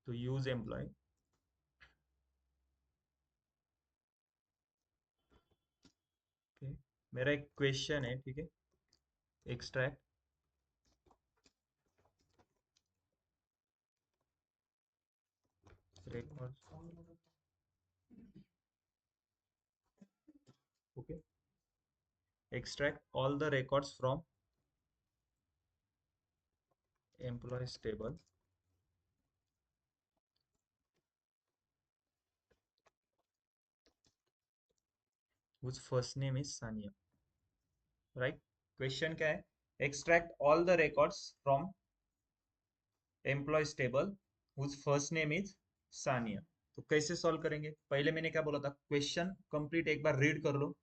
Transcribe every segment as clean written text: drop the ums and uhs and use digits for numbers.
तो use employ, okay, मेरा एक क्वेश्चन है, ठीक है, extract records, okay, extract all the records from employees table whose first name is Sania, right? Question क्या है? Extract all the records from employees table whose first name is Sania. तो कैसे solve करेंगे? पहले मैंने क्या बोला था, क्वेश्चन कंप्लीट एक बार रीड कर लो,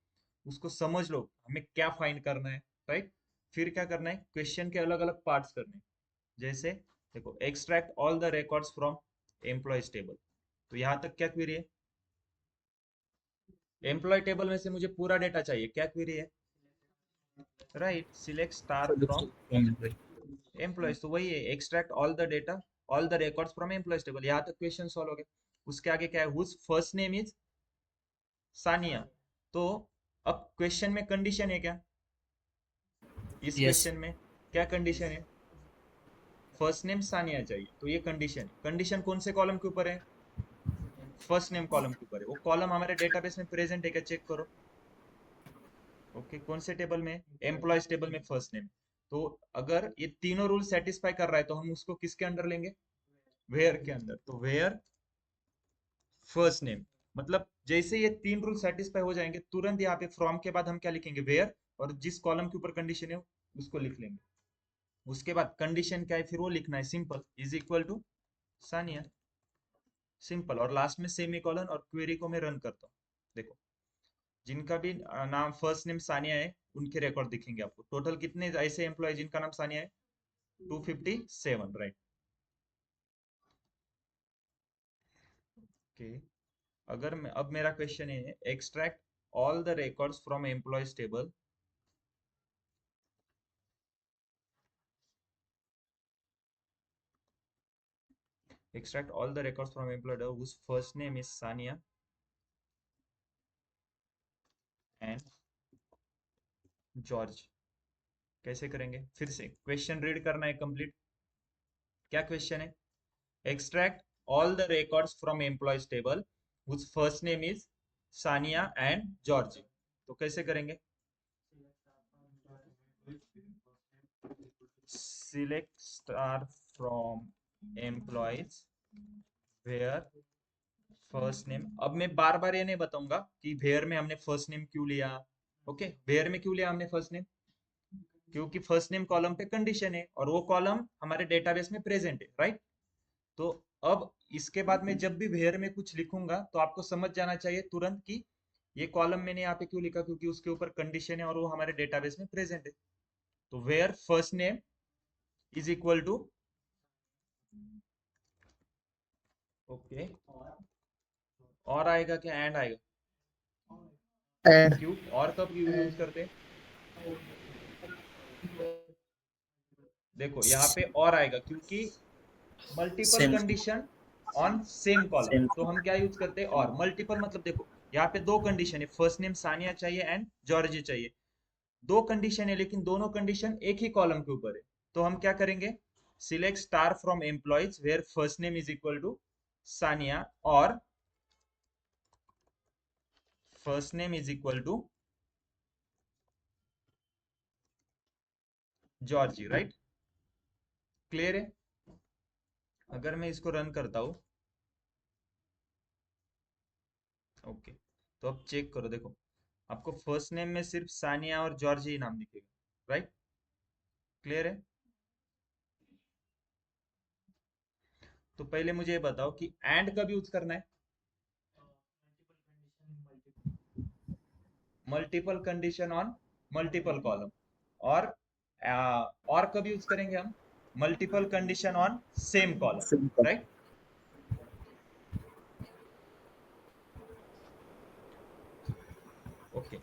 उसको समझ लो हमें क्या फाइंड करना है, राइट? फिर क्या करना है, क्वेश्चन के अलग अलग पार्ट्स करने हैं। जैसे देखो, extract all the records from employees table, तो यहाँ तक क्या क्वेरी है? एम्प्लॉय टेबल में से मुझे पूरा डेटा चाहिए, क्या क्वेरी है? Right, select star from employees, तो वही है, extract all the data, all the records from employees table. यहाँ तक क्वेश्चन सॉल्व हो गया। उसके आगे क्या है? Whose first name is Sania. तो अब क्वेश्चन में कंडीशन है क्या? इस यस। क्वेश्चन में क्या कंडीशन है? फर्स्ट नेम सानिया चाहिए, तो ये कंडीशन है। कंडीशन कौन से कॉलम के ऊपर है? फर्स्ट नेम कॉलम के ऊपर है। वो कॉलम हमारे डेटाबेस में प्रेजेंट है क्या? चेक करो। ओके, कौन से टेबल में? एम्प्लॉयज टेबल में फर्स्ट नेम। तो अगर ये तीनों रूल सेटिस्फाई कर रहा है तो हम उसको किसके अंडर लेंगे? वेयर के अंदर। तो वेयर फर्स्ट नेम, मतलब जैसे ये तीन रूल सेटिस्फाई हो जाएंगे, तुरंत यहाँ पे फ्रॉम के बाद हम क्या लिखेंगे? वेयर, और जिस कॉलम के ऊपर कंडीशन है उसको लिख लेंगे। उसके बाद कंडीशन क्या है फिर वो लिखना है, simple, is equal to Sania, simple. और लास्ट में सेमी कॉलन, और क्वेरी को मैं रन करता हूँ। देखो, जिनका भी नाम फर्स्ट नेम सानिया है उनके रिकॉर्ड दिखेंगे आपको। टोटल कितने ऐसे एम्प्लॉय जिनका नाम सानिया है? 257, राइट? ओके, अगर मैं, अब मेरा क्वेश्चन है, extract all the records from employees table, extract all the records from employee whose first name is Sania and George. कैसे करेंगे? फिर से क्वेश्चन रीड करना है कंप्लीट। क्या क्वेश्चन है? Extract all the records from employees table whose first name is Sania and George. तो कैसे करेंगे? Select star from employees where first name. अब मैं बार बार ये नहीं बताऊंगा कि वेयर में हमने फर्स्ट नेम क्यों लिया। ओके, वेयर में क्यों लिया हमने फर्स्ट नेम? क्योंकि फर्स्ट नेम कॉलम पे कंडीशन है और वो कॉलम हमारे डेटाबेस में प्रेजेंट है, राइट? तो अब इसके बाद में जब भी वेयर में कुछ लिखूंगा तो आपको समझ जाना चाहिए तुरंत कि ये कॉलम मैंने यहाँ पे क्यों लिखा, क्योंकि उसके ऊपर कंडीशन है और वो हमारे डेटाबेस में प्रेजेंट है। तो where first name is equal to, okay, और आएगा क्या? एंड आएगा? एंड। क्यों? और कब यूज करते हैं? देखो यहाँ पे और आएगा क्योंकि multiple same condition on same column, same. तो हम क्या यूज करते हैं? और मल्टीपल मतलब देखो, यहाँ पे दो कंडीशन है, फर्स्ट नेम सानिया चाहिए एंड जॉर्जी चाहिए। दो कंडीशन है लेकिन दोनों कंडीशन एक ही कॉलम के ऊपर है। तो हम क्या करेंगे? Select star from employees where first name is equal to Sania और first name is equal to Georgie, right? Clear है? अगर मैं इसको रन करता हूँ, ओके, तो अब चेक करो, देखो, आपको फर्स्ट नेम में सिर्फ सानिया और जॉर्ज ही नाम दिखेगा, राइट? क्लियर है? तो पहले मुझे ये बताओ कि एंड कब यूज करना है? Multiple condition on multiple column. और और कब यूज करेंगे हम? Multiple condition on same column, simple. Right? Okay,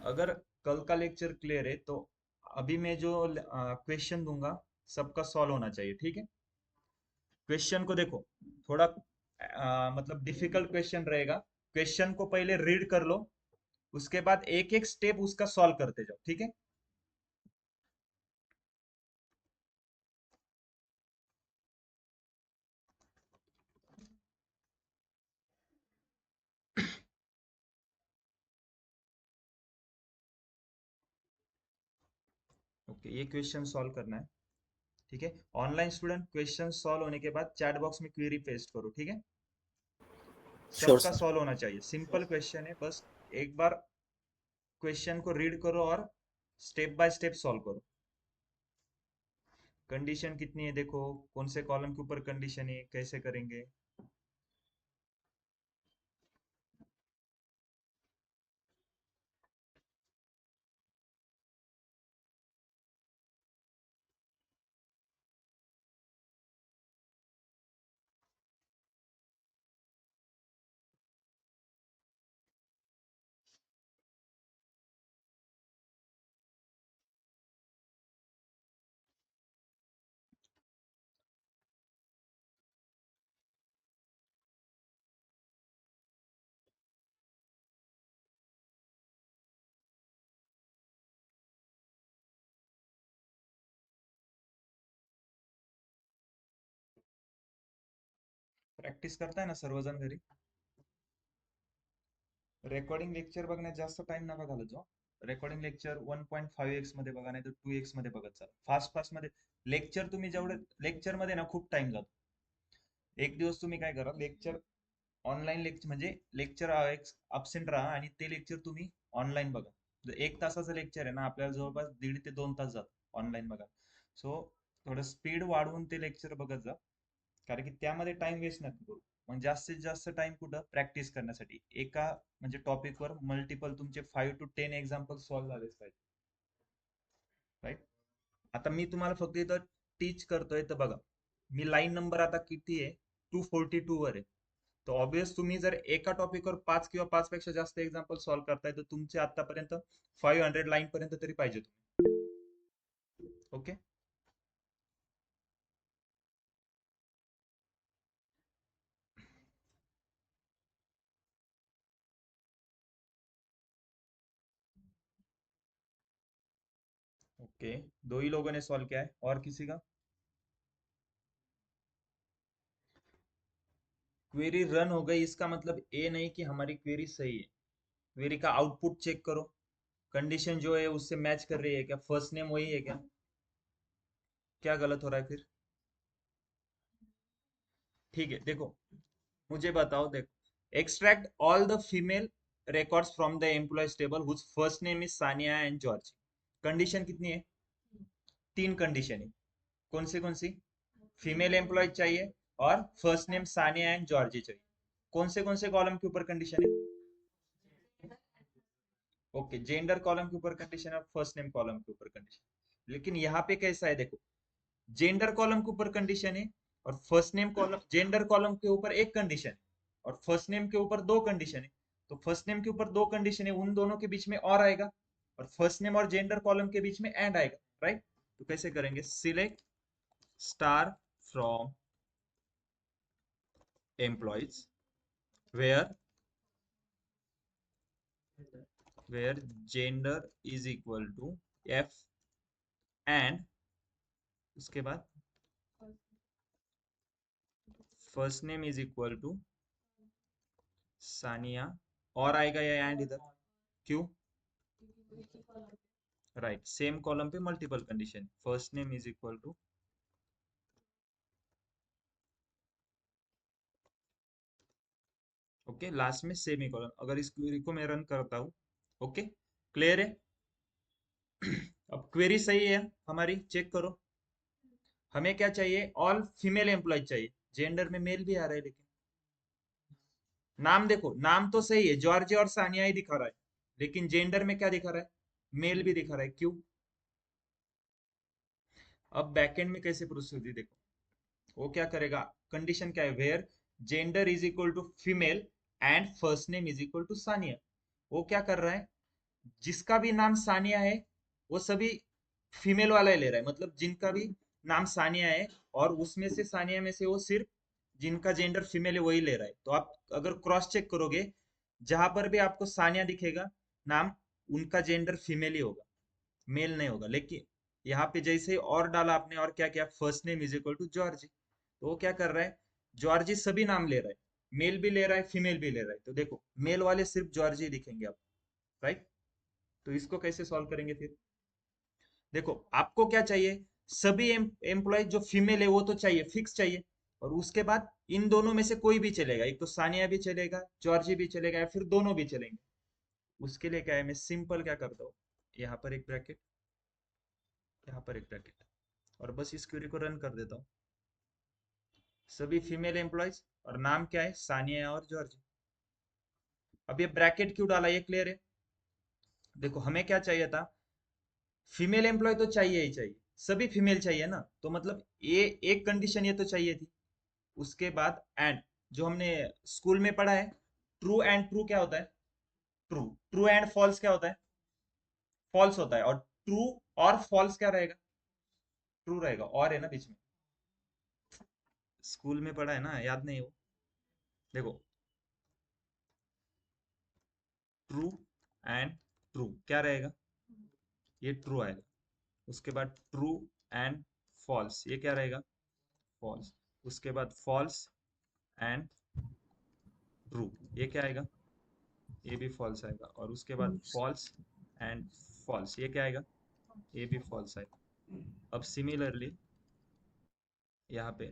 अगर कल का लेक्चर क्लियर है तो अभी मैं जो क्वेश्चन दूंगा सबका सॉल्व होना चाहिए, ठीक है? क्वेश्चन को देखो, थोड़ा मतलब डिफिकल्ट क्वेश्चन रहेगा। क्वेश्चन को पहले रीड कर लो, उसके बाद एक एक स्टेप उसका सॉल्व करते जाओ, ठीक है। ओके, ये क्वेश्चन सॉल्व करना है, ठीक है। ऑनलाइन स्टूडेंट, क्वेश्चन सॉल्व होने के बाद चैट बॉक्स में क्वेरी पेस्ट करो, ठीक है। Sure, सबका sir. सॉल्व होना चाहिए, सिंपल क्वेश्चन है, बस एक बार क्वेश्चन को रीड करो और स्टेप बाय स्टेप सॉल्व करो। कंडीशन कितनी है देखो, कौन से कॉलम के ऊपर कंडीशन है, कैसे करेंगे। प्रॅक्टिस करताय ना सर्वजण घरी? रेकॉर्डिंग लेक्चर बघण्यात जास्त टाइम नका घालत जाऊ. रेकॉर्डिंग लेक्चर 1.5x मध्ये बघा, नाही तर 2x मध्ये बघत चाल. फास्ट फास्ट मध्ये लेक्चर तुम्ही जेवढे लेक्चर मध्ये ना खूप टाइम जातो. एक दिवस तुम्ही काय करा, लेक्चर ऑनलाईन लेक्चर म्हणजे लेक्चर अब्सेंट राहा आणि ते लेक्चर तुम्ही ऑनलाईन बघा. जर 1 तासाचं लेक्चर आहे ना, आपल्याला जवळपास 1.5 ते 2 तास जातो ऑनलाईन बघा. सो थोडं स्पीड वाढवून ते लेक्चर बघत जा, कारण की त्यामध्ये टाइम वेस्ट नका करू. मग जास्तीत जास्त टाइम कुठं, प्रॅक्टिस करण्यासाठी. एका म्हणजे टॉपिकवर मल्टिपल तुमचे 5 to 10 एक्झाम्पल सॉल्व्ह झालेच पाहिजे, राईट. आता मी तुम्हाला फक्त इथं टीच करतोय, तर बघा मी लाईन नंबर आता किती आहे, 242 वर आहे. तर ऑब्वियस तुम्ही जर एका टॉपिकवर 5 किंवा 5 पेक्षा जास्त एक्झाम्पल सॉल्व्ह करताय, तर तुमचे आतापर्यंत 500 लाईन पर्यंत तरी पाहिजे तुम्ही. ओके. ओके, दो ही लोगों ने सॉल्व किया है, और किसी का? क्वेरी रन हो गई, इसका मतलब ये नहीं कि हमारी क्वेरी सही है। क्वेरी का आउटपुट चेक करो, कंडीशन जो है उससे मैच कर रही है क्या, फर्स्ट नेम वही है क्या, क्या गलत हो रहा है फिर? ठीक है, देखो मुझे बताओ, देखो extract all the female records from the employees table whose first name is Sania and George. Condition कितनी है? 3 कंडीशन है। कौन सी? फीमेल एम्प्लॉय चाहिए और first name Sania and Georgie चाहिए। कौन से कॉलम के ऊपर कंडीशन है? ओके, जेंडर कॉलम के ऊपर कंडीशन है, फर्स्ट नेम कॉलम के ऊपर कंडीशन। लेकिन यहाँ पे कैसा है देखो, जेंडर कॉलम के ऊपर कंडीशन है और first name column, gender column के ऊपर एक कंडीशन है और फर्स्ट नेम के ऊपर 2 कंडीशन है। तो फर्स्ट नेम के ऊपर 2 कंडीशन है, उन दोनों के बीच में और आएगा, और फर्स्ट नेम और जेंडर कॉलम के बीच में एंड आएगा, राइट। तो कैसे करेंगे, select star from employees where gender is equal to F, and उसके बाद first name is equal to Sania, और आएगा या एंड इधर, क्यों? राइट, सेम कॉलम पे multiple condition, first name is equal to, okay, last में सेमी कॉलम। अगर इस क्वेरी को मैं रन करता हूँ, ओके, क्लियर है। अब क्वेरी सही है हमारी, चेक करो। हमें क्या चाहिए, ऑल फीमेल एम्प्लॉय चाहिए, जेंडर में मेल भी आ रहा है, लेकिन नाम देखो, नाम तो सही है, जॉर्ज और सानिया ही दिखा रहा है, लेकिन जेंडर में क्या दिखा रहा है, मेल भी दिखा रहा है, क्यों? अब बैकएंड में कैसे प्रोसीड देखो, वो क्या करेगा, कंडीशन क्या है, where gender is equal to female and first name is equal to Sania. वो क्या कर रहा है, जिसका भी नाम सानिया है वो सभी फीमेल वाला ही ले रहा है, मतलब जिनका भी नाम सानिया है और उसमें से सानिया में से वो सिर्फ जिनका जेंडर फीमेल है वही ले रहा है, तो आप अगर क्रॉस चेक करोगे जहां पर भी आपको सानिया दिखेगा नाम, उनका जेंडर फीमेल ही होगा, मेल नहीं होगा। लेकिन यहाँ पे जैसे ही और डाला आपने और क्या किया, first name is equal to Georgie, तो वो क्या कर रहा है, जॉर्जी सभी नाम ले रहा है, मेल भी ले रहा है फीमेल भी ले रहा है, तो देखो मेल वाले सिर्फ जॉर्जी दिखेंगे आप, राइट। तो इसको कैसे सॉल्व करेंगे फिर, देखो आपको क्या चाहिए, सभी एम्प्लॉय जो फीमेल है वो तो चाहिए, फिक्स चाहिए, और उसके बाद इन दोनों में से कोई भी चलेगा, एक तो सानिया भी चलेगा, जॉर्जी भी चलेगा, या फिर दोनों भी चलेंगे। उसके लिए क्या है, मैं सिंपल क्या करता हूँ, यहाँ पर एक ब्रैकेट, यहाँ पर एक ब्रैकेट, और बस इस क्वेरी को रन कर देता हूँ, सभी फीमेल एम्प्लॉयज और नाम क्या है, सानिया और जॉर्जी। अब ये ब्रैकेट क्यों डाला, ये क्लियर है। देखो हमें क्या चाहिए था, फीमेल एम्प्लॉय तो चाहिए ही चाहिए, सभी फीमेल चाहिए ना, तो मतलब ये एक कंडीशन ये तो चाहिए थी। उसके बाद एंड, जो हमने स्कूल में पढ़ा है, ट्रू एंड ट्रू क्या होता है, ट्रू, ट्रू एंड फॉल्स क्या होता है, फॉल्स होता है, और ट्रू और फॉल्स क्या रहेगा, ट्रू रहेगा, और है ना बीच में, स्कूल में पढ़ा है ना, याद नहीं हो, देखो ट्रू एंड ट्रू क्या रहेगा, ये ट्रू आएगा। उसके बाद ट्रू एंड फॉल्स ये क्या रहेगा, फॉल्स। उसके बाद फॉल्स एंड ट्रू ये क्या आएगा, ये भी फॉल्स आएगा। और उसके बाद फॉल्स एंड फॉल्स ये क्या आएगा, ये भी फॉल्स आएगा। अब सिमिलरली यहाँ पे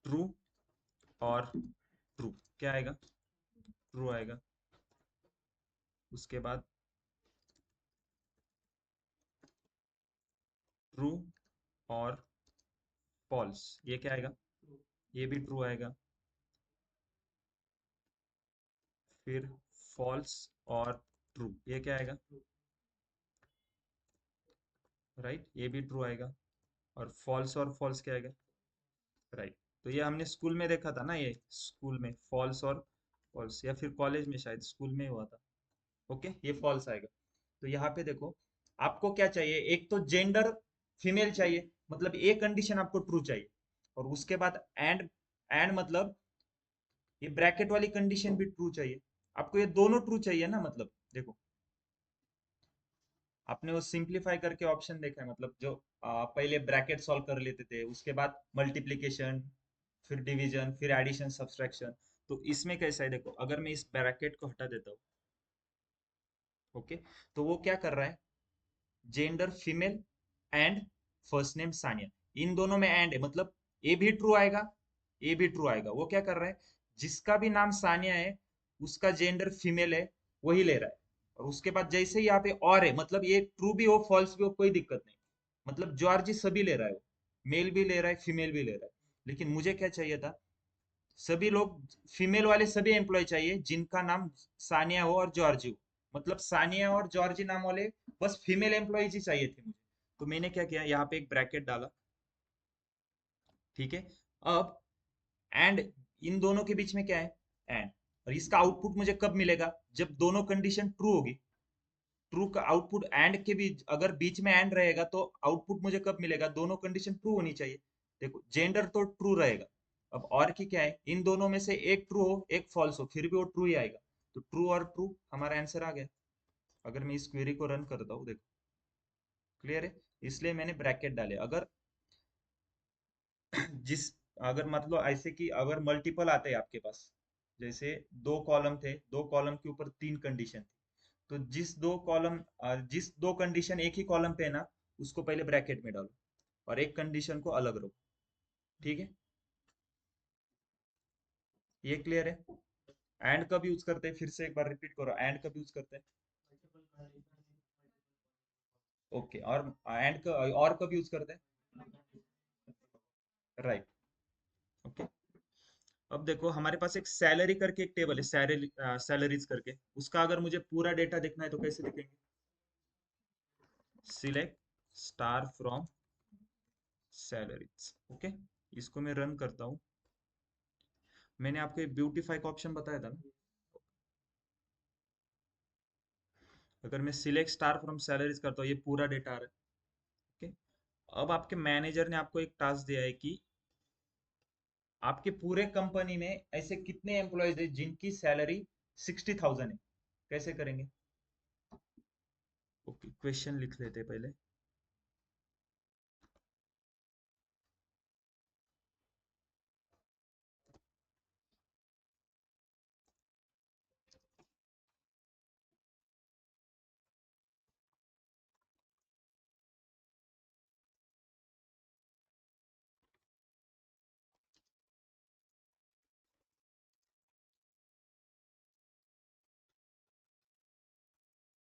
ट्रू और ट्रू क्या आएगा, ट्रू आएगा। उसके बाद ट्रू और फॉल्स ये क्या आएगा, ये भी ट्रू आएगा। फिर फॉल्स और ट्रू ये क्या आएगा, राइट, ये भी ट्रू आएगा। और फॉल्स और फॉल्स क्या आएगा, राइट। तो ये हमने स्कूल में देखा था ना, ये स्कूल में फॉल्स और फॉल्स, या फिर कॉलेज में, शायद स्कूल में हुआ था। ओके, ये फॉल्स आएगा। तो यहाँ पे देखो आपको क्या चाहिए, एक तो जेंडर फीमेल चाहिए, मतलब ये कंडीशन आपको ट्रू चाहिए, और उसके बाद एंड मतलब ये ब्रैकेट वाली कंडीशन भी ट्रू चाहिए। आपको ये दोनों ट्रू चाहिए ना, मतलब देखो आपने वो सिंप्लीफाई करके ऑप्शन देखा है, मतलब जो पहले ब्रैकेट सॉल्व कर लेते थे, उसके बाद मल्टीप्लीकेशन, फिर डिवीजन, फिर एडिशन सब्सट्रैक्शन। तो इसमें कैसा है, देखो अगर मैं इस ब्रैकेट को हटा देता हूँ, ओके, तो वो क्या कर रहा है, gender female and first name Sania, इन दोनों में एंड है, मतलब ए भी ट्रू आएगा, ए भी ट्रू आएगा। वो क्या कर रहा है, जिसका भी नाम सानिया है उसका जेंडर फीमेल है वही ले रहा है। और उसके बाद जैसे ही यहाँ पे और है, मतलब ये ट्रू भी हो फॉल्स भी हो कोई दिक्कत नहीं, मतलब जॉर्जी सभी ले रहा है, वो मेल भी ले रहा है फीमेल भी ले रहा है। लेकिन मुझे क्या चाहिए था, सभी लोग फीमेल वाले सभी एम्प्लॉय चाहिए जिनका नाम सानिया हो और जॉर्जी हो, मतलब सानिया और जॉर्जी नाम वाले बस फीमेल एम्प्लॉयज ही चाहिए थे मुझे। तो मैंने क्या किया, यहाँ पे एक ब्रैकेट डाला, ठीक है। अब एंड, इन दोनों के बीच में क्या है, एंड, और इसका आउटपुट मुझे कब मिलेगा, जब दोनों कंडीशन ट्रू होगी। ट्रू का आउटपुट एंड के बीच, अगर बीच में एंड रहेगा तो आउटपुट मुझे कब मिलेगा, दोनों कंडीशन ट्रू होनी चाहिए। देखो जेंडर तो ट्रू रहेगा, अब और की क्या है, इन दोनों में से एक ट्रू हो एक फॉल्स हो फिर भी वो ट्रू ही आएगा। तो ट्रू और ट्रू हमारा आंसर आ गया। अगर मैं इस क्वेरी को रन करता हूँ, देखो क्लियर है, इसलिए मैंने ब्रैकेट डाले। अगर जिस, अगर मतलब ऐसे कि अगर मल्टीपल आते हैं आपके पास, जैसे दो कॉलम थे, दो कॉलम के ऊपर तीन कंडीशन थी, तो जिस दो कंडीशन एक ही कॉलम पे है ना, उसको पहले ब्रैकेट में डालो और एक कंडीशन को अलग रखो, ठीक है। ये क्लियर है। एंड कब यूज करते हैं, फिर से एक बार रिपीट करो, एंड कब यूज करते हैं, ओके, और एंड और कब यूज करते हैं, राइट, ओके। अब देखो हमारे पास एक सैलरी करके एक टेबल है, सैलरी, सैलरीज करके, उसका अगर मुझे पूरा डेटा देखना है तो कैसे देखेंगे, select star from salaries, okay. इसको मैं रन करता हूँ। मैंने आपको एक ब्यूटीफाई का ऑप्शन बताया था ना, अगर मैं सिलेक्ट स्टार फ्रॉम सैलरीज करता हूँ ये पूरा डेटा आ रहा है, ओके। अब आपके मैनेजर ने आपको एक टास्क दिया है कि आपके पूरे कंपनी में ऐसे कितने एम्प्लॉयज है जिनकी सैलरी 60,000 है, कैसे करेंगे? ओके, क्वेश्चन लिख लेते हैं पहले।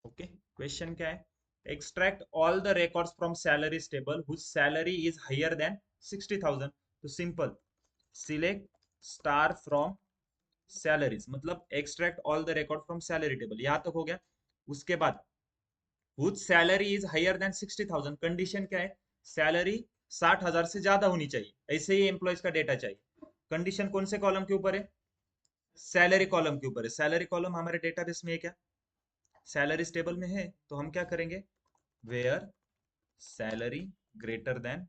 ओके, क्वेश्चन क्या है? Extract all the records from salaries table whose salary is higher than 60,000। तो simple, select star from salaries, मतलब extract all the record from salary table, यहां तक हो गया। उसके बाद whose salary is higher than 60,000, condition क्या है? सैलरी 60,000 से ज्यादा होनी चाहिए, ऐसे ही एम्प्लॉयज का डेटा चाहिए। कंडीशन कौन से कॉलम के ऊपर है? सैलरी कॉलम के ऊपर है। सैलरी कॉलम हमारे डेटाबेस में है क्या? सैलरीज टेबल में है, तो हम क्या करेंगे? वेयर सैलरी ग्रेटर देन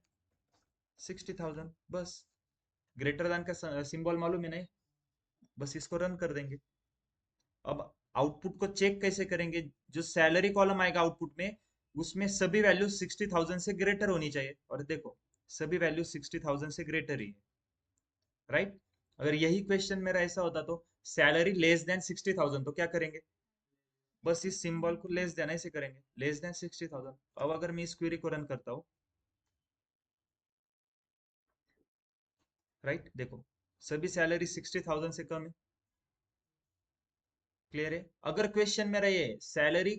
60,000, बस। ग्रेटर देन का सिंबल मालूम है नहीं? बस इसको रन कर देंगे। अब आउटपुट को चेक कैसे करेंगे? जो सैलरी कॉलम आएगा आउटपुट में, उसमें सभी वैल्यू 60,000 से ग्रेटर होनी चाहिए, और देखो सभी वैल्यू 60,000 से ग्रेटर ही है, राइट? अगर यही क्वेश्चन मेरा ऐसा होता तो सैलरी लेस देन 60,000, तो क्या करेंगे? बस इस सिंबल को लेस देन ऐसे करेंगे, लेस देन 60,000। अब अगर मैं इस क्वेरी को रन करता हूँ, राइट, देखो सभी सैलरी 60,000 से कम है। क्लियर है? अगर क्वेश्चन मेरा ये सैलरी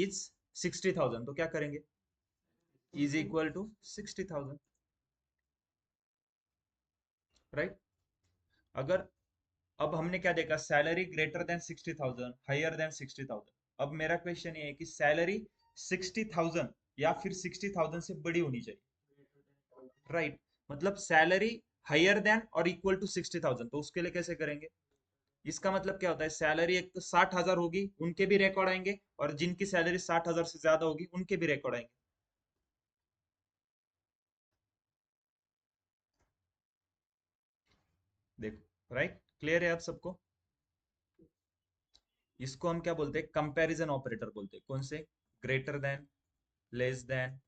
इज 60,000, तो क्या करेंगे? Is equal to 60,000, right? अगर अब हमने क्या देखा? Salary greater than 60,000, higher than 60,000। अब मेरा क्वेश्चन ये है कि सैलरी 60,000 या फिर 60,000 से बड़ी होनी चाहिए, राइट? मतलब सैलरी हायर देन और इक्वल टू 60,000, तो उसके लिए कैसे करेंगे? इसका मतलब क्या होता है? सैलरी एक तो 60,000 होगी, उनके भी रिकॉर्ड आएंगे, और जिनकी सैलरी 60,000 से ज्यादा होगी उनके भी रिकॉर्ड आएंगे। देखो, राइट, क्लियर है अब सबको? इसको हम क्या बोलते हैं? कंपैरिजन ऑपरेटर बोलते हैं। कौन से? Greater than, less than,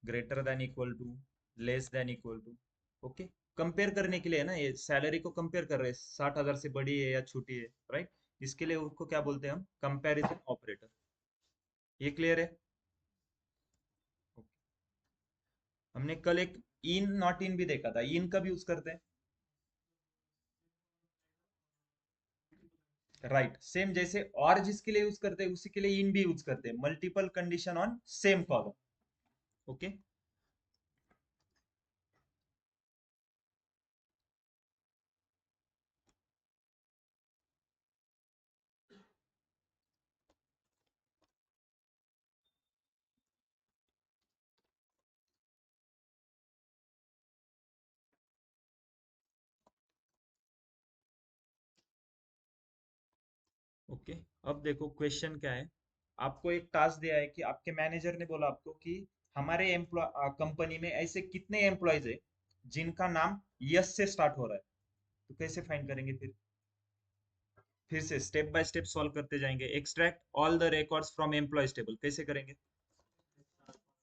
greater than equal to, less than equal to. Okay, compare करने के लिए है ना, ये सैलरी को कंपेयर कर रहे हैं, 60,000 से बड़ी है या छोटी है, राइट? इसके लिए उसको क्या बोलते हैं हम? Comparison operator. ये क्लियर है? Okay. हमने कल एक इन नॉट इन भी देखा था, इन कब यूज करते हैं? राइट, सेम जैसे और जिसके लिए यूज करते हैं उसी के लिए इन भी यूज करते हैं, multiple condition on same column. Okay, okay. अब देखो क्वेश्चन क्या है। आपको एक टास्क दिया है कि आपके मैनेजर ने बोला आपको कि हमारे एम्प्लॉय कंपनी में ऐसे कितने एम्प्लॉयज है जिनका नाम यस से स्टार्ट हो रहा है, तो कैसे फाइंड करेंगे? फिर से स्टेप बाय स्टेप सॉल्व करते जाएंगे। Extract all the records from employees table कैसे करेंगे?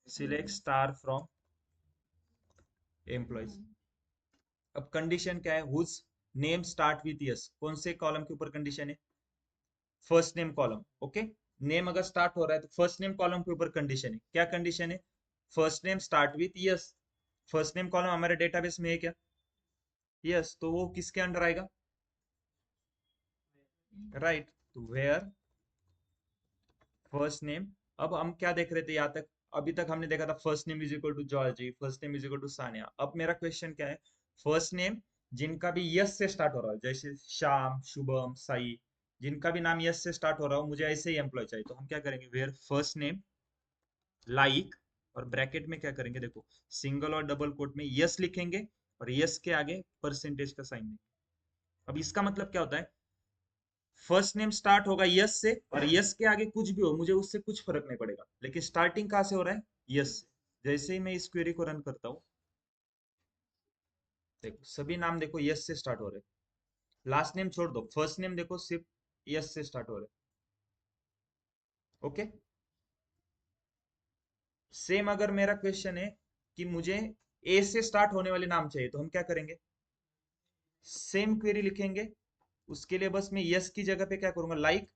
Select star from employees. अब कंडीशन क्या है? Whose name start with S, कौन से कॉलम के ऊपर कंडीशन है? First name column. Okay, name अगर स्टार्ट हो रहा है तो फर्स्ट नेम कॉलम के ऊपर कंडीशन है। क्या कंडीशन है? First name start with yes. First name column हमारे डेटाबेस में है क्या? यस, तो वो किसके अंडर आएगा? राइट, तो वेयर फर्स्ट नेम। अब हम क्या देख रहे थे यहाँ तक? अभी तक हमने देखा था first name is equal to Georgie, first name is equal to Sania. अब मेरा क्वेश्चन क्या है? फर्स्ट नेम जिनका भी यस से स्टार्ट हो रहा है, जैसे श्याम, शुभम, साई, जिनका भी नाम यस से स्टार्ट हो रहा हो, मुझे ऐसे ही एम्प्लॉय चाहिए। तो हम क्या करेंगे? वेयर फर्स्ट नेम लाइक, और ब्रैकेट में क्या करेंगे? देखो, सिंगल और डबल कोट में यस लिखेंगे, और यस के आगे परसेंटेज का साइन देंगे। अब इसका मतलब क्या होता है? फर्स्ट नेम स्टार्ट होगा यस से, और यस के आगे कुछ भी हो मुझे उससे कुछ फर्क नहीं पड़ेगा, लेकिन स्टार्टिंग कहाँ से हो रहा है? यस से। जैसे ही मैं इस क्वेरी को रन करता हूँ, देखो सभी नाम देखो यस से स्टार्ट हो रहे हैं। लास्ट नेम छोड़ दो, फर्स्ट नेम देखो सिर्फ यस से स्टार्ट हो रहे हैं। ओके, सेम अगर मेरा क्वेश्चन है कि मुझे ए से स्टार्ट होने वाले नाम चाहिए, तो हम क्या करेंगे? सेम क्वेरी लिखेंगे। उसके लिए बस मैं यस की जगह पे क्या करूंगा, लाइक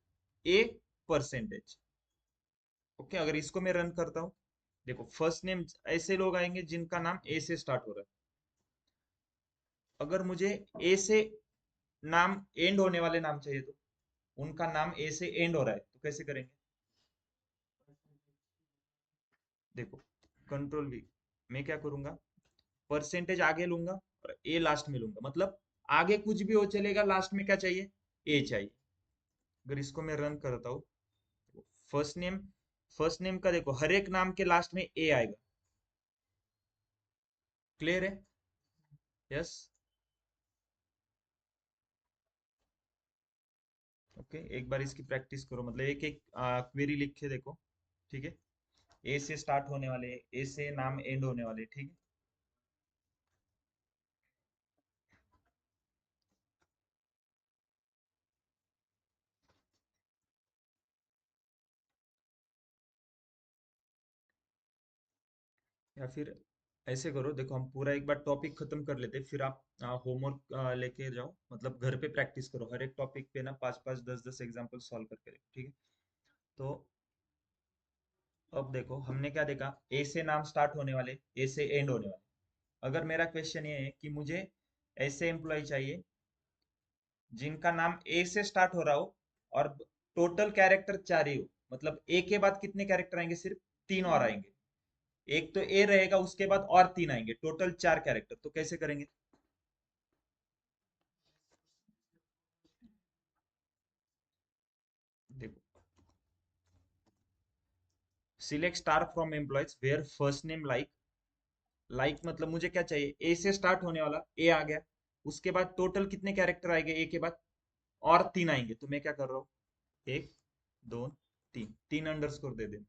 ए परसेंटेज। ओके, अगर इसको मैं रन करता हूँ, देखो फर्स्ट नेम ऐसे लोग आएंगे जिनका नाम ए से स्टार्ट हो रहा है। अगर मुझे ए से नाम एंड होने वाले नाम चाहिए, तो उनका नाम ए से एंड हो रहा है, तो कैसे करेंगे? देखो कंट्रोल वी, मैं क्या करूंगा, परसेंटेज आगे लूंगा और ए लास्ट में लूंगा, मतलब आगे कुछ भी हो चलेगा, लास्ट में क्या चाहिए? ए चाहिए। अगर इसको मैं रन करता हूँ, फर्स्ट नेम, फर्स्ट नेम का देखो हर एक नाम के लास्ट में ए आएगा। क्लियर है? यस। ओके, एक बार इसकी प्रैक्टिस करो, मतलब एक एक क्वेरी लिख के देखो। ठीक है, ए से स्टार्ट होने वाले, ए से नाम एंड होने वाले। ठीक है, या फिर ऐसे करो, देखो हम पूरा एक बार टॉपिक खत्म कर लेते हैं, फिर आप होमवर्क लेके जाओ, मतलब घर पे प्रैक्टिस करो, हर एक टॉपिक पे ना 5 5 10 10 एग्जाम्पल सॉल्व करके देखो। ठीक है, तो अब देखो हमने क्या देखा, ए से नाम स्टार्ट होने वाले, ए से एंड होने वाले। अगर मेरा क्वेश्चन ये है कि मुझे ऐसे एम्प्लॉय चाहिए जिनका नाम ए से स्टार्ट हो रहा हो और टोटल कैरेक्टर 4 ही हो, मतलब ए के बाद कितने कैरेक्टर आएंगे? सिर्फ 3 और आएंगे। एक तो ए रहेगा, उसके बाद और 3 आएंगे, टोटल 4 कैरेक्टर। तो कैसे करेंगे? देखो, select star from employees where first name like, like मतलब मुझे क्या चाहिए, ए से स्टार्ट होने वाला, ए आ गया। उसके बाद टोटल कितने कैरेक्टर आएंगे ए के बाद? और 3 आएंगे। तो मैं क्या कर रहा हूँ, एक, दो, तीन, 3 अंडरस्कोर दे दें।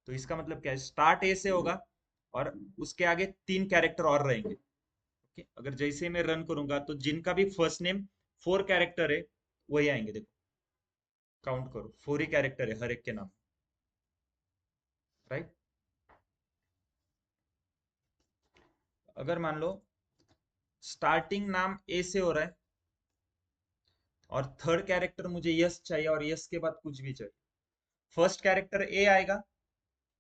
तो इसका मतलब क्या है, स्टार्ट ए से होगा और उसके आगे 3 कैरेक्टर और रहेंगे। ओके, अगर जैसे मैं रन करूंगा तो जिनका भी फर्स्ट नेम 4 कैरेक्टर है, वही आएंगे। देखो काउंट करो, 4 ही कैरेक्टर है हर एक के नाम। राइट? अगर मान लो स्टार्टिंग नाम ए से हो रहा है और थर्ड कैरेक्टर मुझे यस चाहिए और यस के बाद कुछ भी चाहिए, फर्स्ट कैरेक्टर ए आएगा,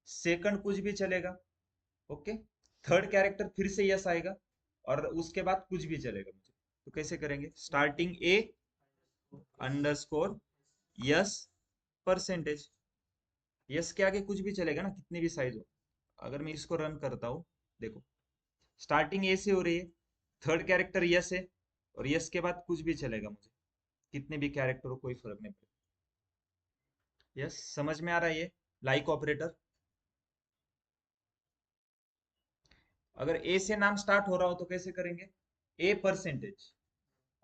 सेकंड कुछ भी चलेगा। ओके, थर्ड कैरेक्टर फिर से यस आएगा और उसके बाद कुछ भी चलेगा मुझे। तो कैसे करेंगे, starting A underscore yes percentage, yes के आगे कुछ भी चलेगा ना, कितने भी साइज हो। अगर मैं इसको रन करता हूँ, देखो स्टार्टिंग ए से हो रही है, थर्ड कैरेक्टर यस है और यस के बाद कुछ भी चलेगा मुझे, कितने भी कैरेक्टर हो कोई फर्क नहीं पड़ेगा। यस, समझ में आ रहा है ये लाइक ऑपरेटर? अगर ए से नाम स्टार्ट हो रहा हो तो कैसे करेंगे, ए परसेंटेज।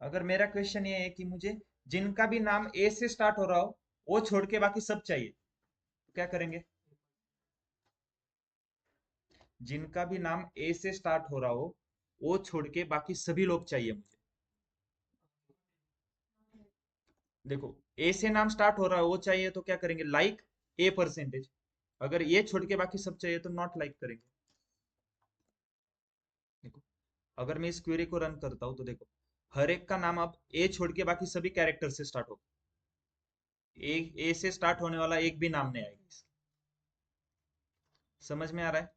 अगर मेरा क्वेश्चन ये है कि मुझे जिनका भी नाम ए से स्टार्ट हो रहा हो, वो छोड़ के बाकी सब चाहिए, तो क्या करेंगे? जिनका भी नाम ए से स्टार्ट हो रहा हो, वो छोड़ के बाकी सभी लोग चाहिए मुझे। देखो, ए से नाम स्टार्ट हो रहा है वो चाहिए, तो क्या करेंगे, लाइक ए परसेंटेज। अगर ये छोड़ के बाकी सब चाहिए तो नॉट लाइक करेंगे। देखो, अगर मैं इस क्वेरी को रन करता हूँ, तो देखो हर एक का नाम अब ए छोड़ के बाकी सभी कैरेक्टर से स्टार्ट होगा। ए से स्टार्ट होने वाला एक भी नाम नहीं आएगा इसके। समझ में आ रहा है?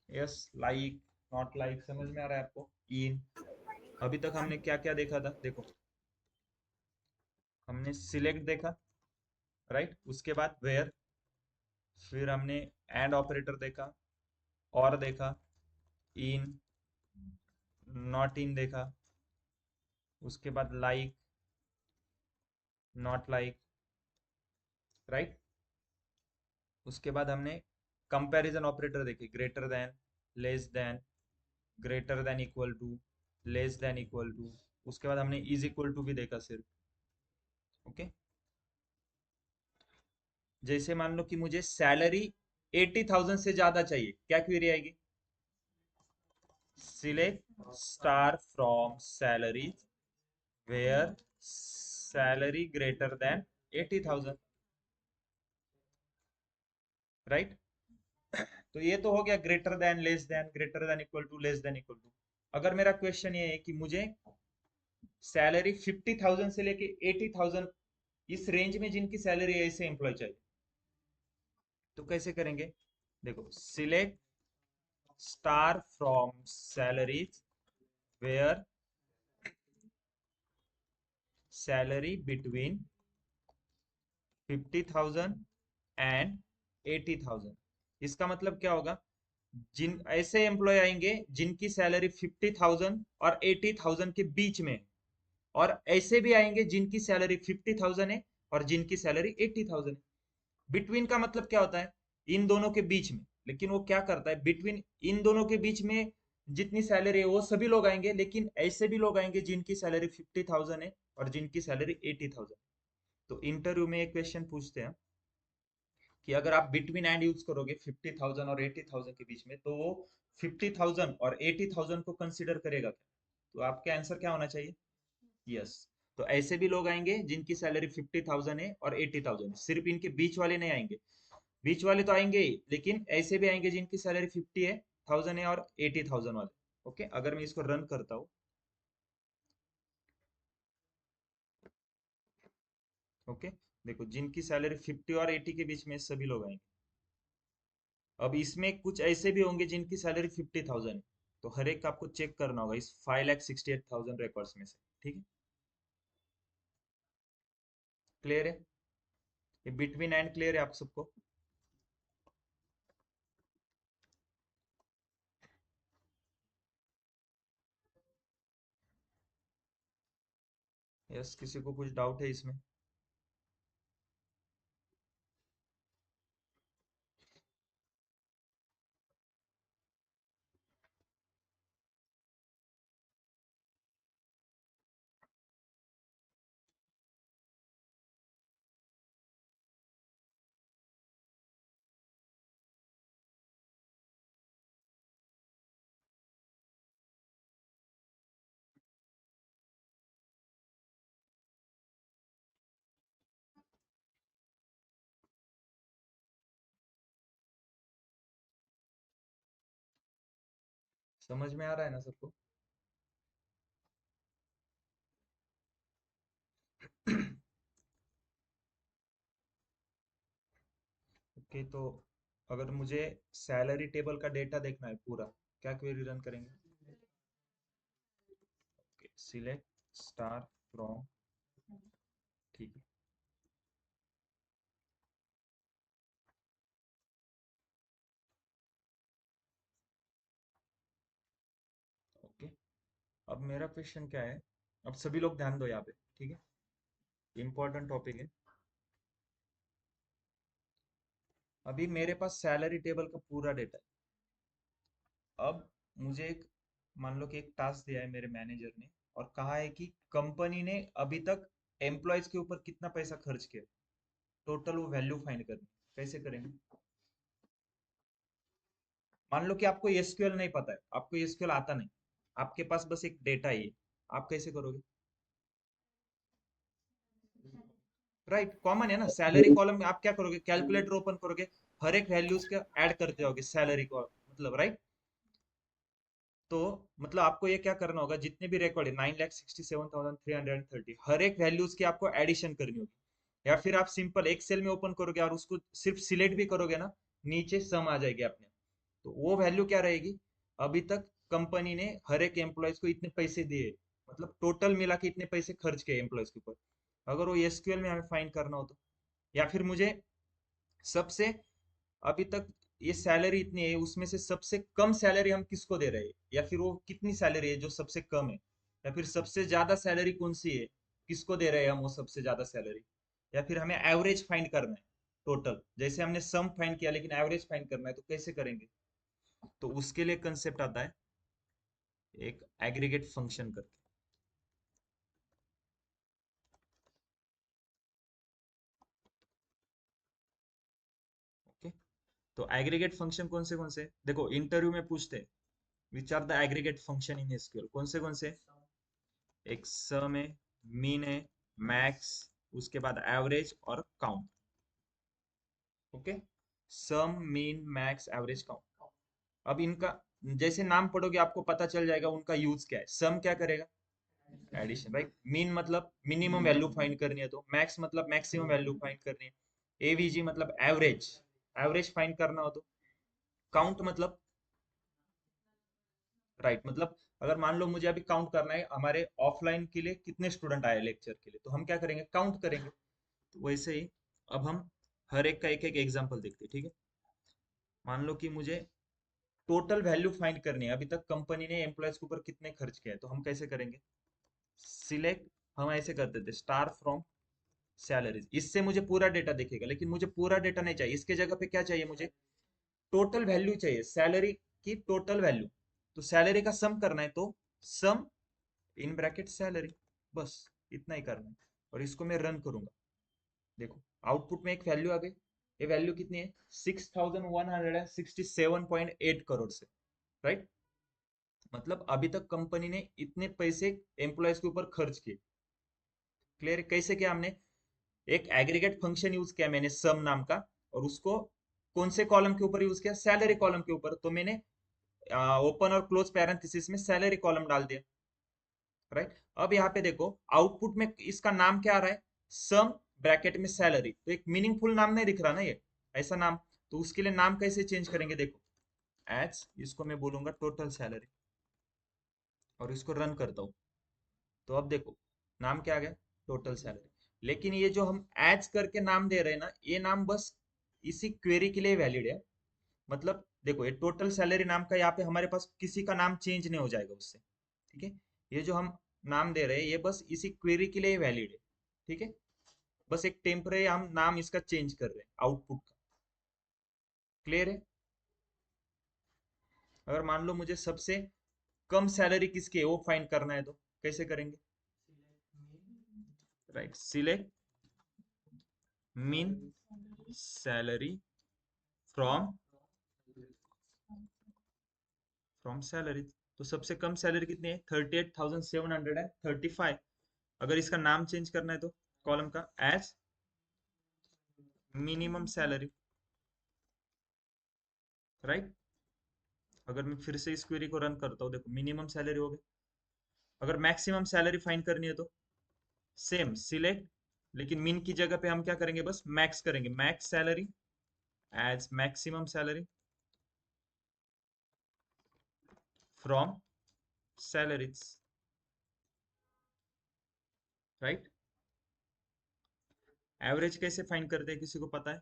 यस, लाइक, नॉट लाइक, समझ में आ रहा है आपको? इन, अभी तक हमने क्या क्या देखा था, देखो हमने सिलेक्ट देखा, राइट? उसके बाद वेयर, फिर हमने एंड ऑपरेटर देखा, और देखा, इन, नॉट इन देखा, उसके बाद लाइक, नॉट लाइक, राइट? उसके बाद हमने कंपैरिजन ऑपरेटर देखे, greater than, less than, greater than equal to, less than equal to. उसके बाद हमने इज इक्वल टू भी देखा सिर्फ। ओके, जैसे मान लो कि मुझे सैलरी 80,000 से ज्यादा चाहिए, क्या क्वेरी आएगी? Select star from salary where salary greater than 80,000, right? तो ये तो हो गया greater than, less than, greater than equal to, less than equal to. अगर मेरा क्वेश्चन ये है कि मुझे सैलरी 50,000 से लेके 80,000 इस रेंज में जिनकी सैलरी है ऐसे एम्प्लॉय चाहिए, तो कैसे करेंगे? देखो, select star from salaries where salary between 50,000 and 80,000। इसका मतलब क्या होगा? जिन ऐसे एम्प्लॉय आएंगे जिनकी सैलरी 50,000 और 80,000 के बीच में है, और ऐसे भी आएंगे जिनकी सैलरी 50,000 है और जिनकी सैलरी 80,000 है। बिटवीन का मतलब क्या होता है? इन दोनों के बीच में। लेकिन वो क्या करता है, बिटवीन इन दोनों के बीच में जितनी सैलरी है वो सभी लोग आएंगे, लेकिन ऐसे भी लोग आएंगे जिनकी सैलरी 50,000 है और जिनकी सैलरी 80,000। तो इंटरव्यू में एक क्वेश्चन पूछते हैं कि अगर आप बिटवीन एंड यूज करोगे 50,000 और 80,000 के बीच में, तो वो 50,000 और 80,000 को कंसिडर करेगा क्या? तो आपका आंसर क्या होना चाहिए? यस। तो ऐसे भी लोग आएंगे जिनकी सैलरी 50,000 है और 80,000 है, सिर्फ इनके बीच वाले नहीं आएंगे। बीच वाले तो आएंगे ही, लेकिन ऐसे भी आएंगे जिनकी सैलरी 50,000 है और 80,000 वाले। ओके, अगर मैं इसको रन करता हूँ, ओके, देखो जिनकी सैलरी 50 और 80 के बीच में सभी लोग आएंगे। अब इसमें कुछ ऐसे भी होंगे जिनकी सैलरी 50,000 है, तो हर एक का आपको चेक करना होगा इस 5,68,000 रिकॉर्ड्स में से, ठीक है? क्लियर है? ये बिटवीन एंड क्लियर है आप सबको? यस, किसी को कुछ डाउट है इसमें? समझ में आ रहा है ना सबको? ओके, तो अगर मुझे सैलरी टेबल का डेटा देखना है पूरा, क्या क्वेरी रन करेंगे? ओके, सिलेक्ट स्टार फ्रॉम, ठीक है, ओके। अब मेरा क्वेश्चन क्या है? अब सभी लोग ध्यान दो यहाँ पे, ठीक है? इंपॉर्टेंट टॉपिक है। अभी मेरे पास सैलरी टेबल का पूरा डेटा है। अब मुझे एक, मान लो कि एक टास्क दिया है मेरे मैनेजर ने, और कहा है कि कंपनी ने अभी तक एम्प्लॉयज के ऊपर कितना पैसा खर्च किया, टोटल वो वैल्यू फाइंड करनी। कैसे करेंगे? मान लो कि आपको एसक्यूएल नहीं पता है, आपको एसक्यूएल आता नहीं, आपके पास बस एक डेटा ही है, आप कैसे करोगे? राइट, कॉमन है ना, सैलरी कॉलम में आप क्या करोगे? कैलकुलेटर ओपन करोगे, हर एक वैल्यूज का ऐड करते जाओगे सैलरी को, मतलब, राइट? तो मतलब आपको ये क्या करना होगा, जितने भी रिकॉर्ड है 9,67,330, हर एक वैल्यूज की आपको एडिशन करनी होगी। या फिर आप सिंपल एक्सेल में ओपन करोगे और उसको सिर्फ सिलेक्ट भी करोगे ना, नीचे सम आ जाएगी अपने। तो वो वैल्यू क्या रहेगी? अभी तक कंपनी ने हर एक एम्प्लॉयज को इतने पैसे दिए, मतलब टोटल मिला के इतने पैसे खर्च किए एम्प्लॉयज के ऊपर। अगर वो एसक्यूएल में हमें फाइंड करना हो तो, या फिर मुझे सबसे, अभी तक ये सैलरी इतनी है, उसमें से सबसे कम सैलरी हम किसको दे रहे हैं, या फिर वो कितनी सैलरी है जो सबसे कम है, या फिर सबसे ज्यादा सैलरी कौन सी है, किसको दे रहे हैं हम वो सबसे ज्यादा सैलरी, या फिर हमें एवरेज फाइंड करना है टोटल। जैसे हमने सम फाइंड किया लेकिन एवरेज फाइंड करना है, तो कैसे करेंगे? तो उसके लिए कंसेप्ट आता है एक एग्रीगेट फंक्शन करके। तो एग्रीगेट फंक्शन कौन से देखो इंटरव्यू में पूछते हैं, which are the aggregate function in SQL, कौन से एक सम है, मीन है, मैक्स, उसके बाद एवरेज और काउंट। ओके, सम मीन मैक्स एवरेज काउंट। अब इनका जैसे नाम पढ़ोगे आपको पता चल जाएगा उनका यूज क्या है। सम क्या करेगा, एडिशन भाई। मीन मतलब मिनिमम वैल्यू फाइंड करनी है, तो मैक्स मतलब मैक्सिमम वैल्यू फाइंड करनी है, एवीजी मतलब एवरेज, एवरेज फाइंड करना हो तो, काउंट मतलब राइट मतलब अगर मान लो मुझे अभी काउंट करना है हमारे ऑफलाइन के लिए कितने स्टूडेंट आए लेक्चर के लिए, तो हम क्या करेंगे, काउंट करेंगे। तो वैसे ही अब हम हर एक का एक एक एग्जांपल देखते हैं, ठीक है। मान लो कि मुझे टोटल वैल्यू फाइंड करनी है, अभी तक कंपनी ने एम्प्लॉयज के ऊपर कितने खर्च किया है, तो हम कैसे करेंगे, सिलेक्ट, हम ऐसे करते थे स्टार फ्रॉम सैलरीज, इससे मुझे पूरा डेटा दिखेगा, लेकिन मुझे पूरा डेटा नहीं चाहिए, इसके जगह पे क्या चाहिए मुझे, टोटल वैल्यू चाहिए, सैलरी की टोटल वैल्यू। तो सैलरी का सम करना है, तो सम इन ब्रैकेट सैलरी, बस इतना ही करना है। और इसको मैं रन करूंगा, देखो आउटपुट में एक वैल्यू आ गई। ये वैल्यू कितनी है, 6167.8 करोड़ से, राइट। मतलब अभी तक कंपनी ने इतने पैसे एम्प्लॉयज के ऊपर खर्च किए। क्लियर, कैसे किया हमने, एक एग्रीगेट फंक्शन यूज किया मैंने सम नाम का, और उसको कौन से कॉलम के ऊपर यूज किया, सैलरी कॉलम के ऊपर, तो मैंने ओपन और क्लोज पैरेंथेसिस में सैलरी कॉलम डाल दिया, राइट। अब यहाँ पे देखो आउटपुट में इसका नाम क्या आ रहा है, सम ब्रैकेट में सैलरी, तो एक मीनिंगफुल नाम नहीं दिख रहा ना ये, ऐसा नाम। तो उसके लिए नाम कैसे चेंज करेंगे, देखो एज, इसको मैं बोलूंगा टोटल सैलरी, और इसको रन करता हूँ। तो अब देखो नाम क्या आ गया, टोटल सैलरी। लेकिन ये जो हम एज करके नाम दे रहे हैं ना, ये नाम बस इसी क्वेरी के लिए वैलिड है। मतलब देखो ये टोटल सैलरी नाम का, यहाँ पे हमारे पास किसी का नाम चेंज नहीं हो जाएगा उससे, ठीक है। ये जो हम नाम दे रहे हैं ये बस इसी क्वेरी के लिए वैलिड है, ठीक है। बस एक टेम्परेरी हम नाम इसका चेंज कर रहे हैं आउटपुट का। क्लियर है। अगर मान लो मुझे सबसे कम सैलरी किसकी है वो फाइंड करना है, तो कैसे करेंगे, right, select mean salary from salary. तो सबसे कम सैलरी कितनी है, 38,735। अगर इसका नाम चेंज करना है तो कॉलम का एज मिनिमम सैलरी, राइट। अगर मैं फिर से इस क्वेरी को रन करता हूँ, देखो मिनिमम सैलरी हो गई। अगर मैक्सिमम सैलरी फाइंड करनी है तो सेम सिलेक्ट, लेकिन मिन की जगह पे हम क्या करेंगे, बस मैक्स करेंगे, max salary as maximum salary from salaries, right. Average कैसे फाइंड करते हैं, किसी को पता है,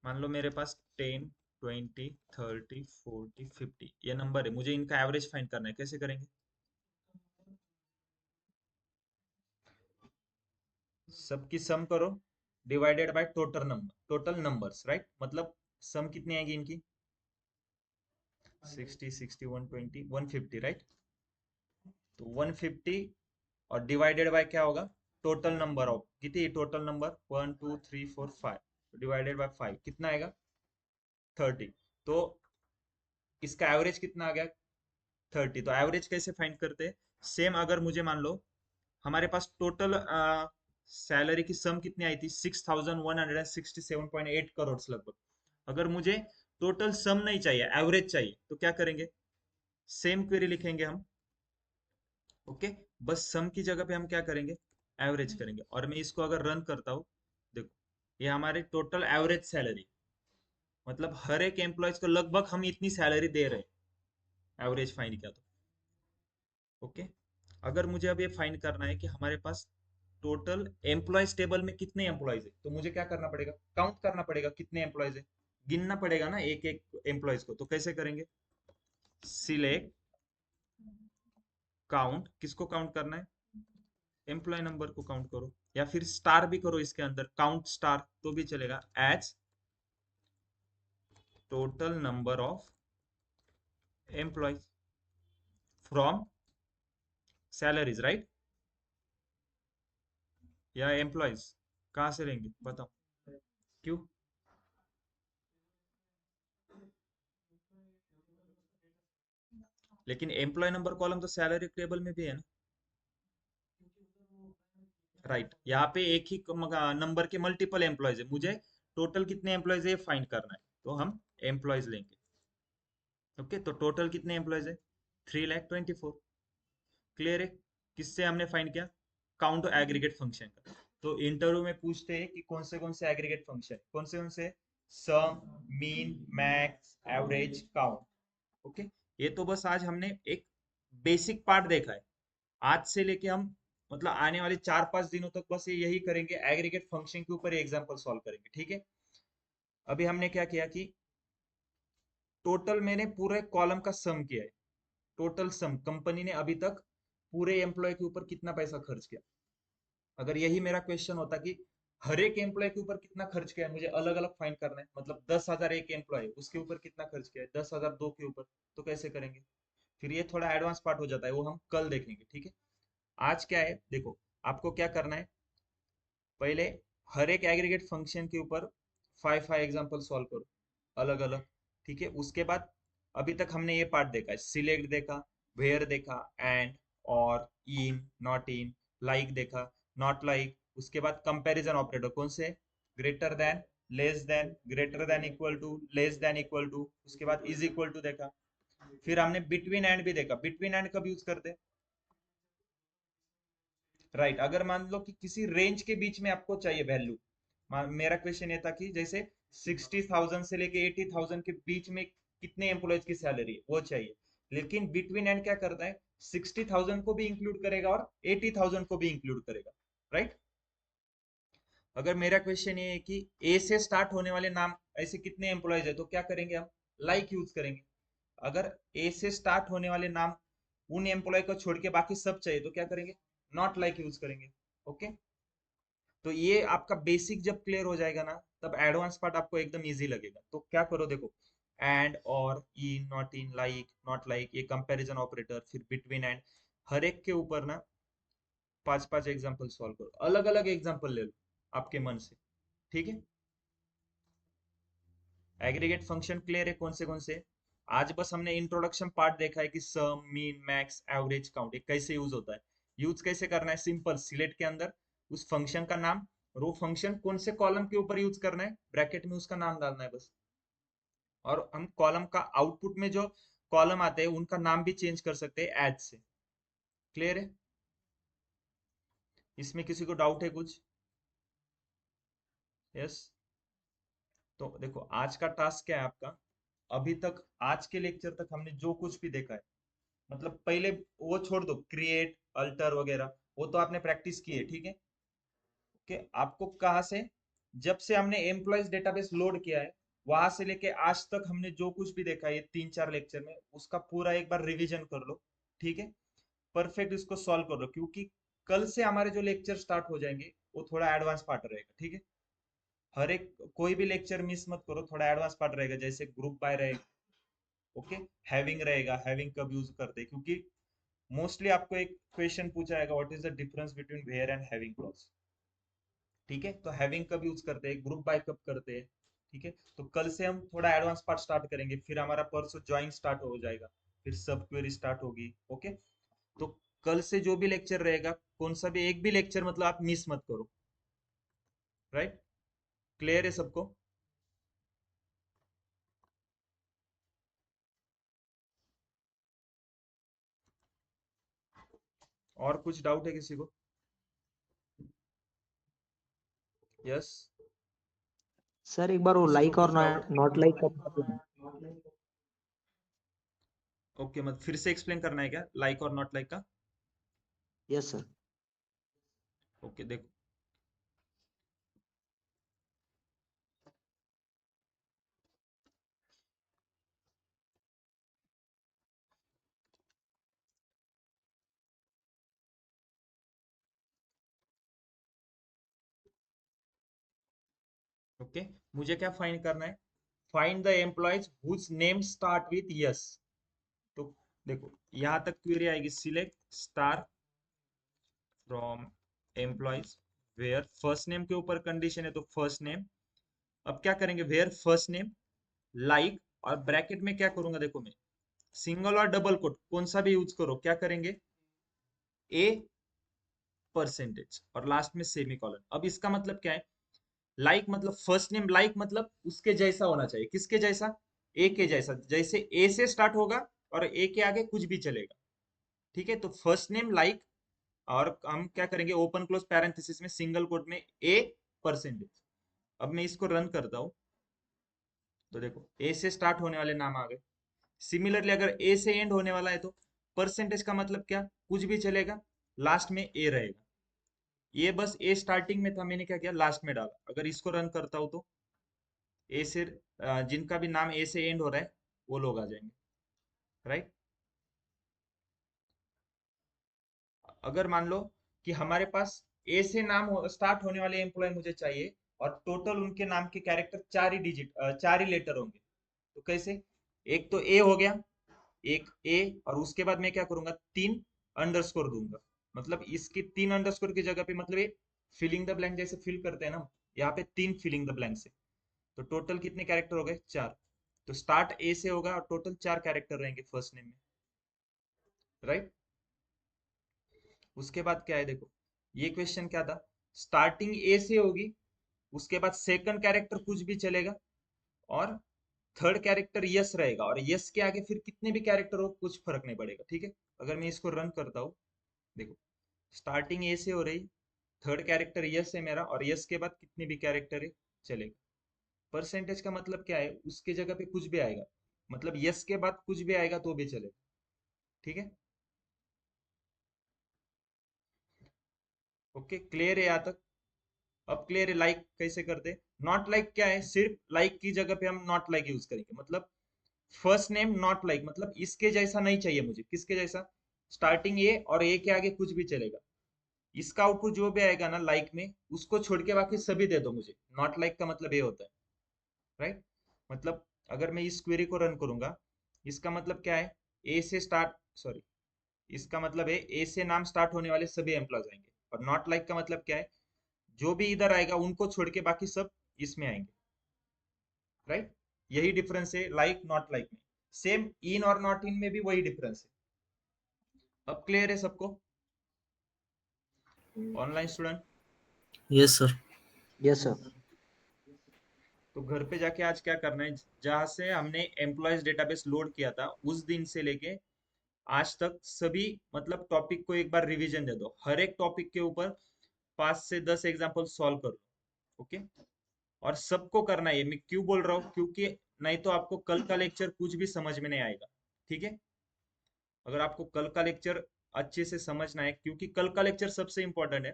मान लो मेरे पास 10, 20, 30, 40, 50 ये नंबर है, मुझे इनका एवरेज फाइंड करना है, कैसे करेंगे, सबकी सम करो divided by total numbers, right. मतलब सम कितनी आएगी इनकी, 60, 60, 120, 150, राइट। तो 150 और डिवाइडेड बाय क्या होगा, टोटल नंबर ऑफ, कितनी टोटल नंबर 1 2 3 4 5, डिवाइडेड बाय 5 कितना आएगा, 30। तो इसका एवरेज कितना आ गया, 30। तो एवरेज कैसे फाइंड करते हैं, सेम अगर मुझे मान लो हमारे पास टोटल सैलरी की सम कितनी आई थी, 6167.8 करोड़ लगभग। अगर मुझे टोटल सम नहीं चाहिए, एवरेज चाहिए, तो क्या करेंगे, सेम क्वेरी लिखेंगे हम, ओके। बस सम की जगह पे हम क्या करेंगे, एवरेज करेंगे। और मैं इसको अगर रन करता हूँ, देखो ये हमारे टोटल एवरेज सैलरी, मतलब हर एक एम्प्लॉयज को लगभग हम इतनी सैलरी दे रहे हैं, एवरेज फाइंड किया तो, ओके। अगर मुझे अब ये फाइंड करना है कि हमारे पास टोटल एम्प्लॉयज टेबल में कितने एम्प्लॉयज है, तो मुझे क्या करना पड़ेगा, काउंट करना पड़ेगा कितने एम्प्लॉयज है, गिनना पड़ेगा ना एक एक एम्प्लॉयज को। तो कैसे करेंगे, सिलेक्ट काउंट, किसको काउंट करना है, एम्प्लॉय नंबर को काउंट करो, या फिर स्टार भी करो इसके अंदर, काउंट स्टार तो भी चलेगा, as total number of employees from salaries, right. या एम्प्लॉयज कहाँ से लेंगे बताओ, क्यों, लेकिन एम्प्लॉय नंबर कॉलम तो सैलरी टेबल में भी है ना। राइट, यहाँ पे एक ही नंबर के मल्टीपल एम्प्लॉयज है, मुझे टोटल कितने एम्प्लॉयज है फाइंड करना है, तो हम एम्प्लॉयज लेंगे। ओके, तो टोटल कितने एम्प्लॉयज है, 3,24,000। क्लियर है। किससे हमने फाइंड किया, काउंट एग्रीगेट फंक्शन का। तो इंटरव्यू में पूछते हैं कि कौन से एग्रीगेट फंक्शन, कौन से, sum, mean, max, average, count. Okay, ये तो बस आज हमने एक बेसिक पार्ट देखा है। आज से लेके हम मतलब आने वाले 4-5 दिनों तक बस ये यही करेंगे, एग्रीगेट फंक्शन के ऊपर एग्जांपल सॉल्व करेंगे, ठीक है। अभी हमने क्या किया कि टोटल मैंने पूरे कॉलम का सम किया है। टोटल सम, कंपनी ने अभी तक पूरे एम्प्लॉय के ऊपर कितना पैसा खर्च किया। अगर यही मेरा क्वेश्चन होता कि हर एक एम्प्लॉय के ऊपर कितना खर्च किया है, मुझे अलग अलग फाइंड करना है, मतलब 10,000 एक एम्प्लॉय उसके ऊपर कितना खर्च किया है, 10,000 दो के ऊपर, तो कैसे करेंगे। फिर ये थोड़ा एडवांस पार्ट हो जाता है, वो हम कल देखेंगे, ठीक है। आज क्या है देखो, आपको क्या करना है, पहले हर एक एग्रीगेट फंक्शन के ऊपर 5 एग्जांपल सॉल्व करो अलग अलग, ठीक है। उसके बाद अभी तक हमने ये पार्ट देखा है, सिलेक्ट देखा, वेयर देखा, एंड, और, इन, नॉट इन, लाइक देखा, नॉट लाइक। उसके बाद कंपैरिजन ऑपरेटर कौन से, greater than, less than, greater than equal to, less than equal to, उसके बाद इज इक्वल टू देखा। फिर हमने बिटवीन एंड भी देखा, बिटवीन एंड कब यूज करते हैं, राइट, अगर मान लो कि किसी रेंज के बीच में आपको चाहिए वैल्यू। मेरा क्वेश्चन ये था कि जैसे 60,000 से लेके 80,000 के बीच में कितने एम्प्लॉयज की सैलरी है वो चाहिए। लेकिन बिटवीन एंड क्या करता है, 60,000 को भी इंक्लूड करेगा और 80,000 को भी इंक्लूड करेगा, राइट। अगर मेरा क्वेश्चन ये है कि ए से स्टार्ट होने वाले नाम ऐसे कितने एम्प्लॉयज है, तो क्या करेंगे हम, लाइक यूज करेंगे। अगर ए से स्टार्ट होने वाले नाम उन एम्प्लॉय को छोड़ के बाकी सब चाहिए, तो क्या करेंगे, नॉट लाइक यूज करेंगे। ओके, तो ये आपका बेसिक जब क्लियर हो जाएगा ना, तब एडवांस पार्ट आपको एकदम इजी लगेगा। तो क्या करो देखो, एंड, और, in, not in, like, not like, ये कंपैरिजन ऑपरेटर, फिर बिटवीन एंड, हर एक के ऊपर ना 5-5 एग्जांपल सॉल्व करो, अलग अलग एग्जांपल ले लो आपके मन से, ठीक है। एग्रीगेट फंक्शन क्लियर है कौन से। आज बस हमने इंट्रोडक्शन पार्ट देखा है कि सम, मीन, मैक्स, एवरेज, काउंट कैसे यूज होता है। यूज कैसे करना है, सिंपल, सिलेक्ट के अंदर उस फंक्शन का नाम, और वो फंक्शन कौन से कॉलम के ऊपर यूज करना है, ब्रैकेट में उसका नाम डालना है बस। और हम कॉलम का आउटपुट में जो कॉलम आते हैं उनका नाम भी चेंज कर सकते हैं एज से। क्लियर है, इसमें किसी को डाउट है कुछ, यस। तो देखो आज का टास्क क्या है आपका, अभी तक आज के लेक्चर तक हमने जो कुछ भी देखा है, मतलब पहले वो छोड़ दो, क्रिएट, अल्टर वगैरह, वो तो आपने प्रैक्टिस की है, ठीक है। कि आपको कहाँ से, जब से हमने एम्प्लॉयज डेटाबेस लोड किया है वहां से लेके आज तक हमने जो कुछ भी देखा है ये 3-4 लेक्चर में, उसका पूरा एक बार रिवीजन कर लो, ठीक है। परफेक्ट इसको सॉल्व कर लो, क्योंकि कल से हमारे जो लेक्चर स्टार्ट हो जाएंगे वो थोड़ा एडवांस पार्ट रहेगा, ठीक है। हर एक कोई भी लेक्चर मिस मत करो, थोड़ा एडवांस पार्ट रहेगा, जैसे ग्रुप बाय रहेगा, ओके, हैविंग रहेगा, हैविंग कब यूज करते हैं, क्योंकि मोस्टली आपको एक क्वेश्चन पूछा जाएगा, what is the difference between where and having clause, ठीक है। तो हैविंग कब यूज करते हैं, ग्रुप बाय कब करते हैं, ठीक है। तो कल से हम थोड़ा एडवांस पार्ट स्टार्ट करेंगे, फिर हमारा परसों ज्वाइन स्टार्ट हो जाएगा, फिर सब क्वेरी स्टार्ट होगी, ओके। तो कल से जो भी लेक्चर रहेगा, कौन सा भी एक भी लेक्चर मतलब आप मिस मत करो, राइट। क्लियर है सबको। और कुछ डाउट है किसी को, यस। सर एक बार वो किसी को लाइक और कुछ डाउट, नॉट लाइक का। ओके, मत फिर से एक्सप्लेन करना है क्या, लाइक और नॉट लाइक का। Yes sir. ओके देखो, ओके, मुझे क्या फाइंड करना है, find the employees whose name start with S. तो देखो यहां तक क्वेरी आएगी, select star from employees where first name के ऊपर कंडीशन है तो फर्स्ट नेम। अब क्या करेंगे, वेयर फर्स्ट नेम, लाइक, और ब्रैकेट में क्या करूंगा देखो मैं, सिंगल और डबल कोट कौन सा भी यूज करो, क्या करेंगे, ए परसेंटेज और लास्ट में सेमी कॉलन। अब इसका मतलब क्या है, लाइक मतलब फर्स्ट नेम लाइक मतलब उसके जैसा होना चाहिए, किसके जैसा, ए के जैसा, जैसे ए से स्टार्ट होगा और ए के आगे कुछ भी चलेगा, ठीक है। तो फर्स्ट नेम लाइक, और हम क्या करेंगे, ओपन क्लोज पैरेंथेसिस में सिंगल कोट में ए परसेंटेज। अब मैं इसको रन करता हूँ तो देखो ए से स्टार्ट होने वाले नाम आ गए। सिमिलरली अगर ए से एंड होने वाला है तो परसेंटेज का मतलब क्या, कुछ भी चलेगा, लास्ट में ए रहेगा। ये बस ए स्टार्टिंग में था, मैंने क्या किया, लास्ट में डाला। अगर इसको रन करता हूँ तो ए से जिनका भी नाम ए से एंड हो रहा है वो लोग आ जाएंगे, राइट। अगर मान लो कि हमारे पास ए से नाम स्टार्ट होने वाले एम्प्लॉय मुझे चाहिए और टोटल उनके नाम के कैरेक्टर 4 ही डिजिट 4 ही लेटर होंगे, तो कैसे, एक तो ए हो गया, एक ए, और उसके बाद मैं क्या करूंगा, 3 अंडरस्कोर दूंगा। मतलब इसकी 3 अंडरस्कोर की जगह पे, मतलब ये फिलिंग द ब्लैंक जैसे फिल करते हैं ना, यहाँ पे 3 फिलिंग द ब्लैंक से। तो टोटल कितने कैरेक्टर हो गए, 4। तो स्टार्ट ए से होगा और टोटल 4 कैरेक्टर रहेंगे फर्स्ट नेम में, राइट। उसके बाद क्या है देखो, ये क्वेश्चन क्या था, स्टार्टिंग ए से होगी, उसके बाद सेकंड कैरेक्टर कुछ भी चलेगा, और थर्ड कैरेक्टर यस रहेगा, और यस के आगे फिर कितने भी कैरेक्टर हो कुछ फर्क नहीं पड़ेगा, ठीक है। अगर मैं इसको रन करता हूँ, देखो स्टार्टिंग ए से हो रही, थर्ड कैरेक्टर यस है मेरा, और यस के बाद कितने भी कैरेक्टर है चलेगा। परसेंटेज का मतलब क्या है, उसके जगह पे कुछ भी आएगा, मतलब यस के बाद कुछ भी आएगा तो भी चलेगा, ठीक है। ओके, क्लियर है यहाँ तक। अब क्लियर है लाइक कैसे करते, नॉट लाइक क्या है, सिर्फ लाइक की जगह पे हम नॉट लाइक यूज करेंगे। मतलब फर्स्ट नेम नॉट लाइक मतलब इसके जैसा नहीं चाहिए मुझे, किसके जैसा, स्टार्टिंग ए और ए के आगे कुछ भी चलेगा, इसका आउटपुट जो भी आएगा ना लाइक में, उसको छोड़ के बाकी सभी दे दो मुझे। नॉट लाइक का मतलब ये होता है, राइट। मतलब अगर मैं इस क्वेरी को रन करूंगा, इसका मतलब क्या है, ए से स्टार्ट, सॉरी, इसका मतलब है ए से नाम स्टार्ट होने वाले सभी एम्प्लॉयज आएंगे। और नॉट लाइक का मतलब क्या है, जो भी इधर आएगा उनको छोड़ के बाकी सब इसमें आएंगे, राइट। यही डिफरेंस है लाइक नॉट लाइक में। सेम इन और नॉट इन में भी वही डिफरेंस है। अब क्लियर है सबको, online student. Yes sir. Yes sir. तो घर पे जाके आज क्या करना है, जहां से हमने एम्प्लॉयज डेटाबेस लोड किया था उस दिन से लेके आज तक सभी मतलब टॉपिक को एक बार रिवीजन दे दो, हर एक टॉपिक के ऊपर 5 से 10 एग्जाम्पल सॉल्व करो, ओके। और सबको करना है, मैं क्यों बोल रहा हूँ, क्योंकि नहीं तो आपको कल का लेक्चर कुछ भी समझ में नहीं आएगा, ठीक है। अगर आपको कल का लेक्चर अच्छे से समझना है, क्योंकि कल का लेक्चर सबसे इंपॉर्टेंट है,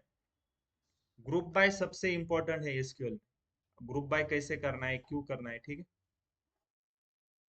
ग्रुप बाय सबसे इंपॉर्टेंट है एसक्यूएल में। ग्रुप बाय कैसे करना है, क्यों करना है, ठीक है।